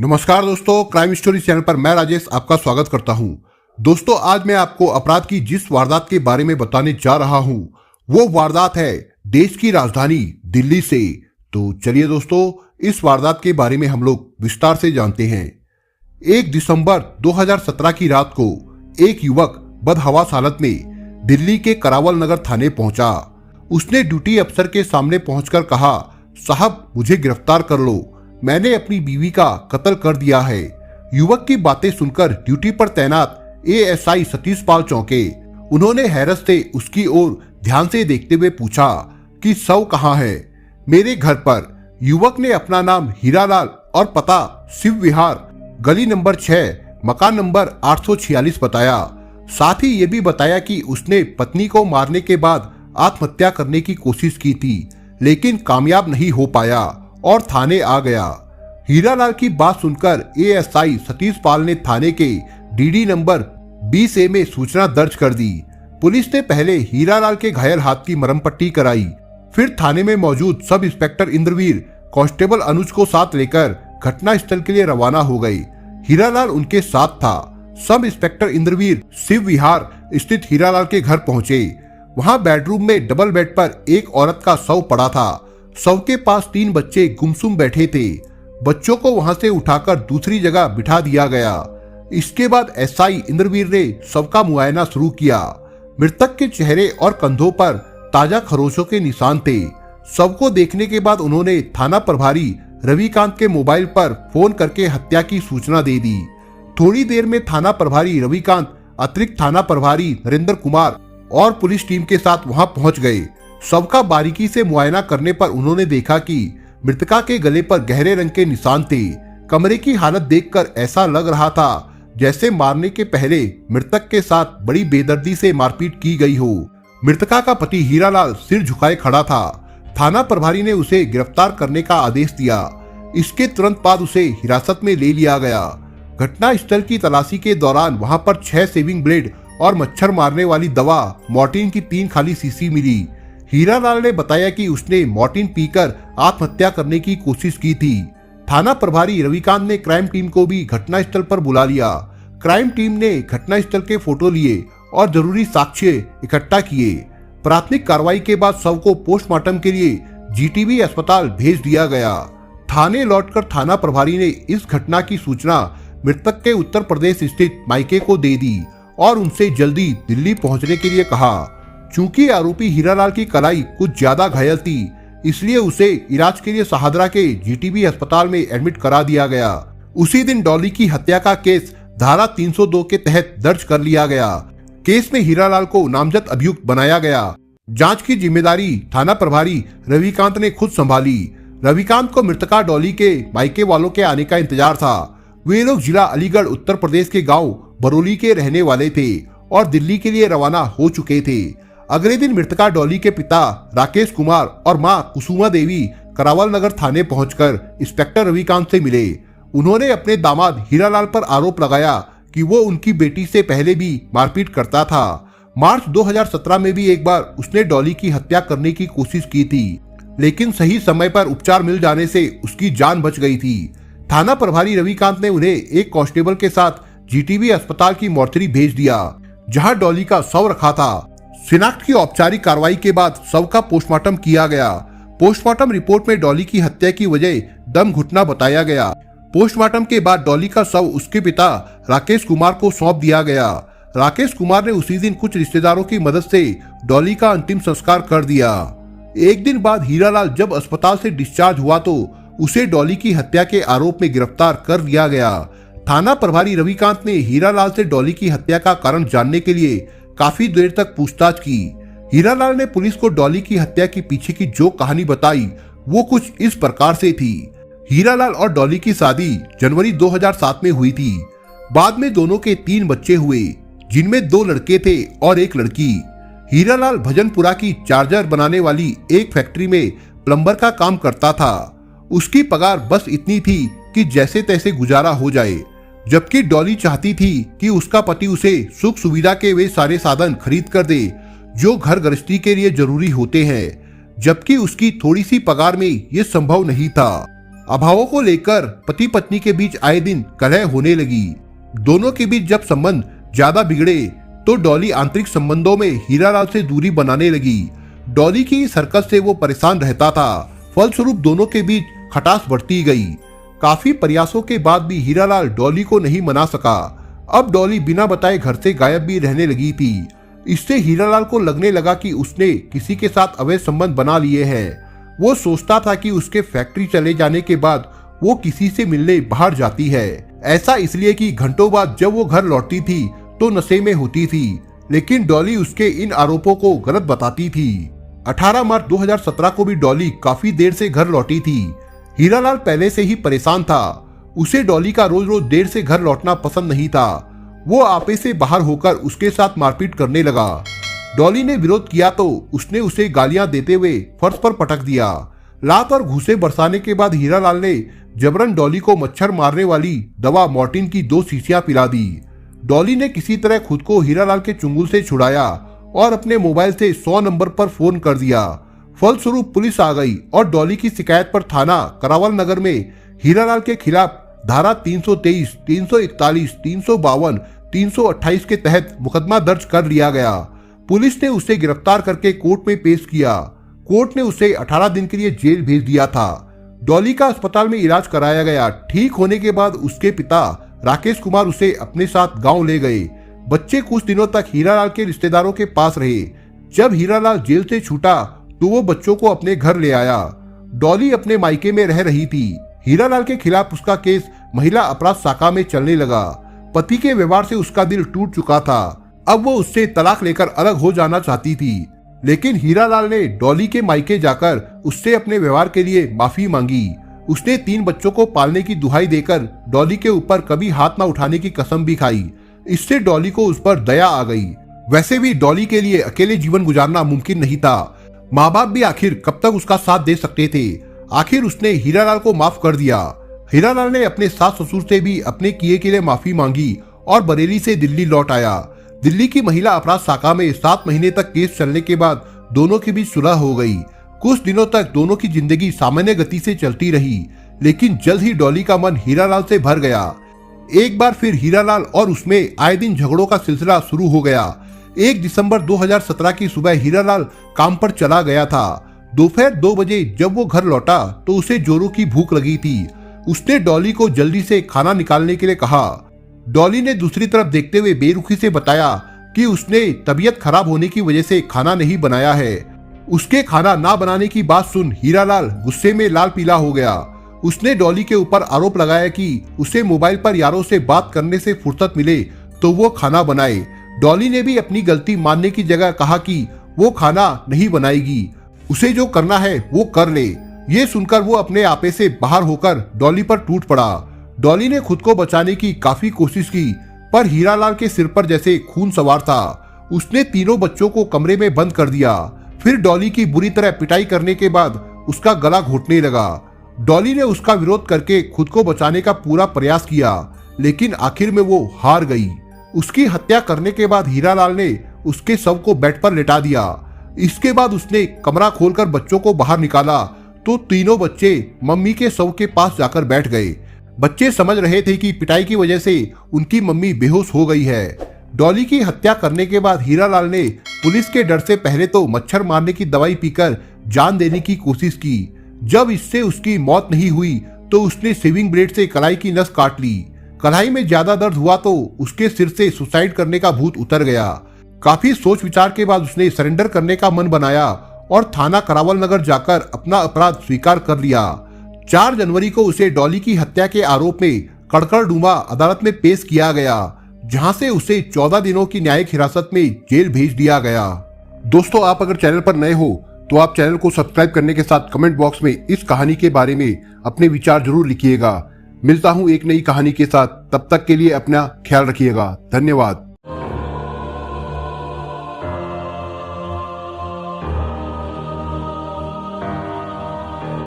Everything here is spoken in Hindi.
नमस्कार दोस्तों, क्राइम स्टोरी चैनल पर मैं राजेश आपका स्वागत करता हूं। दोस्तों, आज मैं आपको अपराध की जिस वारदात के बारे में बताने जा रहा हूं, वो वारदात है देश की राजधानी दिल्ली से। तो चलिए दोस्तों, इस वारदात के बारे में हम लोग विस्तार से जानते हैं। 1 दिसंबर 2017 की रात को एक युवक बदहवास हालत में दिल्ली के करावल नगर थाने पहुंचा। उसने ड्यूटी अफसर के सामने पहुंचकर कहा, साहब मुझे गिरफ्तार कर लो, मैंने अपनी बीवी का कत्ल कर दिया है। युवक की बातें सुनकर ड्यूटी पर तैनात एएसआई सतीश पाल चौंके। उन्होंने हैरत से उसकी ओर ध्यान से देखते हुए पूछा कि शव कहाँ है? मेरे घर पर। युवक ने अपना नाम हीरालाल और पता शिव विहार, गली नंबर 6, मकान नंबर 846 बताया। साथ ही ये भी बताया कि उसने पत्नी को मारने के बाद आत्महत्या करने की कोशिश की थी, लेकिन कामयाब नहीं हो पाया और थाने आ गया। हीरालाल की बात सुनकर एएसआई सतीश पाल ने थाने के डीडी नंबर 20A में सूचना दर्ज कर दी। पुलिस ने पहले हीरालाल के घायल हाथ की मरहम पट्टी कराई, फिर थाने में मौजूद सब इंस्पेक्टर इंद्रवीर, कांस्टेबल अनुज को साथ लेकर घटना स्थल के लिए रवाना हो गए। हीरालाल उनके साथ था। सब इंस्पेक्टर इंद्रवीर शिव विहार स्थित हीरालाल के घर पहुंचे। वहां बेडरूम में डबल बेड पर एक औरत का शव पड़ा था। शव के पास 3 बच्चे गुमसुम बैठे थे। बच्चों को वहां से उठाकर दूसरी जगह बिठा दिया गया। इसके बाद एसआई इंद्रवीर ने शव का मुआयना शुरू किया। मृतक के चेहरे और कंधों पर ताजा खरोचों के निशान थे। शव को देखने के बाद उन्होंने थाना प्रभारी रविकांत के मोबाइल पर फोन करके हत्या की सूचना दे दी। थोड़ी देर में थाना प्रभारी रविकांत अतिरिक्त थाना प्रभारी नरेंद्र कुमार और पुलिस टीम के साथ वहां पहुंच गए। शव का बारीकी से मुआयना करने पर उन्होंने देखा कि मृतका के गले पर गहरे रंग के निशान थे। कमरे की हालत देखकर ऐसा लग रहा था जैसे मारने के पहले मृतक के साथ बड़ी बेदर्दी से मारपीट की गई हो। मृतका का पति हीरालाल सिर झुकाए खड़ा था। थाना प्रभारी ने उसे गिरफ्तार करने का आदेश दिया। इसके तुरंत बाद उसे हिरासत में ले लिया गया। घटना स्थल की तलाशी के दौरान वहां पर 6 सेविंग ब्लेड और मच्छर मारने वाली दवा मॉर्टिन की 3 खाली शीशी मिली। हीरालाल ने बताया कि उसने मॉर्टिन पीकर आत्महत्या करने की कोशिश की थी। थाना प्रभारी रविकांत ने क्राइम टीम को भी घटना स्थल पर बुला लिया। क्राइम टीम ने घटना स्थल के फोटो लिए और जरूरी साक्ष्य इकट्ठा किए। प्राथमिक कार्रवाई के बाद शव को पोस्टमार्टम के लिए जीटीबी अस्पताल भेज दिया गया। थाने लौटकर थाना प्रभारी ने इस घटना की सूचना मृतक के उत्तर प्रदेश स्थित मायके को दे दी और उनसे जल्दी दिल्ली पहुंचने के लिए कहा। चूंकि आरोपी हीरालाल की कलाई कुछ ज्यादा घायल थी, इसलिए उसे इलाज के लिए सहादरा के जीटीबी अस्पताल में एडमिट करा दिया गया। उसी दिन डॉली की हत्या का केस धारा 302 के तहत दर्ज कर लिया गया। केस में हीरालाल को नामजद अभियुक्त बनाया गया। जांच की जिम्मेदारी थाना प्रभारी रविकांत ने खुद संभाली। रविकांत को मृतका डॉली के मायके वालों के आने का इंतजार था। वे लोग जिला अलीगढ़ उत्तर प्रदेश के गाँव बरौली के रहने वाले थे और दिल्ली के लिए रवाना हो चुके थे। अगले दिन मृतका डॉली के पिता राकेश कुमार और मां कुसुमा देवी करावल नगर थाने पहुंचकर इंस्पेक्टर रविकांत से मिले। उन्होंने अपने दामाद हीरालाल पर आरोप लगाया कि वो उनकी बेटी से पहले भी मारपीट करता था। मार्च 2017 में भी एक बार उसने डॉली की हत्या करने की कोशिश की थी, लेकिन सही समय पर उपचार मिल जाने से उसकी जान बच गई थी। थाना प्रभारी रविकांत ने उन्हें एक कांस्टेबल के साथ जीटीबी अस्पताल की मोर्चरी भेज दिया, जहां डॉली का शव रखा था। शिनाख्त की औपचारिक कार्रवाई के बाद शव का पोस्टमार्टम किया गया। पोस्टमार्टम रिपोर्ट में डॉली की हत्या की वजह दम घुटना बताया गया। पोस्टमार्टम के बाद डॉली का शव उसके पिता राकेश कुमार को सौंप दिया गया। राकेश कुमार ने उसी दिन कुछ रिश्तेदारों की मदद से डॉली का अंतिम संस्कार कर दिया। एक दिन बाद हीरालाल जब अस्पताल से डिस्चार्ज हुआ तो उसे डॉली की हत्या के आरोप में गिरफ्तार कर लिया गया। थाना प्रभारी रविकांत ने हीरालाल से डॉली की हत्या का कारण जानने के लिए काफी देर तक पूछताछ की। हीरालाल ने पुलिस को डॉली की हत्या के पीछे की जो कहानी बताई वो कुछ इस प्रकार से थी। हीरालाल और डॉली की शादी जनवरी 2007 में हुई थी। बाद में दोनों के 3 बच्चे हुए, जिनमें 2 लड़के थे और 1 लड़की। हीरालाल भजनपुरा की चार्जर बनाने वाली एक फैक्ट्री में प्लम्बर का काम करता था। उसकी पगार बस इतनी थी कि जैसे तैसे गुजारा हो जाए, जबकि डॉली चाहती थी कि उसका पति उसे सुख सुविधा के वे सारे साधन खरीद कर दे जो घर गृहस्थी के लिए जरूरी होते हैं, जबकि उसकी थोड़ी सी पगार में ये संभव नहीं था। अभावों को लेकर पति पत्नी के बीच आए दिन कलह होने लगी। दोनों के बीच जब संबंध ज्यादा बिगड़े तो डॉली आंतरिक संबंधों में हीरालाल से दूरी बनाने लगी। डॉली की इस हरकत से वो परेशान रहता था। फलस्वरूप दोनों के बीच खटास बढ़ती गई। काफी प्रयासों के बाद भी हीरालाल डॉली को नहीं मना सका। अब डॉली बिना बताए घर से गायब भी रहने लगी थी। इससे हीरालाल को लगने लगा कि उसने किसी के साथ अवैध संबंध बना लिए हैं। वो सोचता था कि उसके फैक्ट्री चले जाने के बाद वो किसी से मिलने बाहर जाती है। ऐसा इसलिए कि घंटों बाद जब वो घर लौटती थी तो नशे में होती थी। लेकिन डॉली उसके इन आरोपों को गलत बताती थी। 18 मार्च 2017 को भी डॉली काफी देर से घर लौटी थी। हीरालाल पहले से ही परेशान था। उसे डॉली का रोज रोज देर से घर लौटना पसंद नहीं था। वो आपे से बाहर होकर उसके साथ मारपीट करने लगा। डॉली ने विरोध किया तो उसने उसे गालियां देते हुए फर्श पर पटक दिया। लात और घूंसे बरसाने के बाद हीरालाल ने जबरन डॉली को मच्छर मारने वाली दवा मॉर्टिन की 2 शीशियां पिला दी। डॉली ने किसी तरह खुद को हीरालाल के चुंगल से छुड़ाया और अपने मोबाइल से 100 नंबर पर फोन कर दिया। फलस्वरूप पुलिस आ गई और डॉली की शिकायत पर थाना करावल नगर में हीरालाल के खिलाफ धारा 323, 341, 352, 328 के तहत मुकदमा दर्ज कर लिया गया। पुलिस ने उसे गिरफ्तार करके कोर्ट में पेश किया। कोर्ट ने उसे 18 दिन के लिए जेल भेज दिया था। डॉली का अस्पताल में इलाज कराया गया। ठीक होने के बाद उसके पिता राकेश कुमार उसे अपने साथ गांव ले गए। बच्चे कुछ दिनों तक हीरालाल के रिश्तेदारों के पास रहे। जब हीरालाल जेल से छूटा तो वो बच्चों को अपने घर ले आया। डॉली अपने मायके में रह रही थी। हीरालाल के खिलाफ उसका केस महिला अपराध शाखा में चलने लगा। पति के व्यवहार से उसका दिल टूट चुका था। अब वो उससे तलाक लेकर अलग हो जाना चाहती थी। लेकिन हीरालाल ने डॉली के मायके जाकर उससे अपने व्यवहार के लिए माफी मांगी। उसने 3 बच्चों को पालने की दुहाई देकर डॉली के ऊपर कभी हाथ न उठाने की कसम भी खाई। इससे डॉली को उस पर दया आ गई। वैसे भी डॉली के लिए अकेले जीवन गुजारना मुमकिन नहीं था। माँ बाप भी आखिर कब तक उसका साथ दे सकते थे। आखिर उसने हीरालाल को माफ कर दिया। हीरालाल ने अपने सास ससुर से भी अपने किए के लिए माफी मांगी और बरेली से दिल्ली लौट आया। दिल्ली की महिला अपराध शाखा में 7 महीने तक केस चलने के बाद दोनों के बीच सुलह हो गई। कुछ दिनों तक दोनों की जिंदगी सामान्य गति से चलती रही। लेकिन जल्द ही डॉली का मन हीरालाल से भर गया। एक बार फिर हीरालाल और उसमें आए दिन झगड़ों का सिलसिला शुरू हो गया। 1 दिसंबर 2017 की सुबह हीरालाल काम पर चला गया था। दोपहर 2 बजे जब वो घर लौटा तो उसे जोरों की भूख लगी थी। उसने डॉली को जल्दी से खाना निकालने के लिए कहा। डॉली ने दूसरी तरफ देखते हुए बेरुखी से बताया कि उसने तबीयत खराब होने की वजह से खाना नहीं बनाया है। उसके खाना ना बनाने की बात सुन हीरालाल गुस्से में लाल पीला हो गया। उसने डॉली के ऊपर आरोप लगाया कि उसे मोबाइल पर यारों से बात करने से फुर्सत मिले तो वो खाना बनाए। डॉली ने भी अपनी गलती मानने की जगह कहा कि वो खाना नहीं बनाएगी, उसे जो करना है वो कर ले। ये सुनकर वो अपने आपे से बाहर होकर डॉली पर टूट पड़ा। डॉली ने खुद को बचाने की काफी कोशिश की पर हीरालाल के सिर पर जैसे खून सवार था। उसने तीनों बच्चों को कमरे में बंद कर दिया। फिर डॉली की बुरी तरह पिटाई करने के बाद उसका गला घोटने लगा। डॉली ने उसका विरोध करके खुद को बचाने का पूरा प्रयास किया लेकिन आखिर में वो हार गई। उसकी हत्या करने के बाद हीरालाल ने उसके शव को बेड पर लेटा दिया। इसके बाद उसने कमरा खोलकर बच्चों को बाहर निकाला तो तीनों बच्चे मम्मी के शव के पास जाकर बैठ गए। बच्चे समझ रहे थे कि पिटाई की वजह से उनकी मम्मी बेहोश हो गई है। डॉली की हत्या करने के बाद हीरालाल ने पुलिस के डर से पहले तो मच्छर मारने की दवाई पीकर जान देने की कोशिश की। जब इससे उसकी मौत नहीं हुई तो उसने शेविंग ब्लेड से कलाई की नस काट ली। कलाई में ज्यादा दर्द हुआ तो उसके सिर से सुसाइड करने का भूत उतर गया। काफी सोच विचार के बाद उसने सरेंडर करने का मन बनाया और थाना करावल नगर जाकर अपना अपराध स्वीकार कर लिया। 4 जनवरी को उसे डॉली की हत्या के आरोप में कड़कड़डूमा अदालत में पेश किया गया, जहां से उसे 14 दिनों की न्यायिक हिरासत में जेल भेज दिया गया। दोस्तों, आप अगर चैनल पर नए हो तो आप चैनल को सब्सक्राइब करने के साथ कमेंट बॉक्स में इस कहानी के बारे में अपने विचार जरूर लिखिएगा। मिलता हूं एक नई कहानी के साथ, तब तक के लिए अपना ख्याल रखिएगा। धन्यवाद।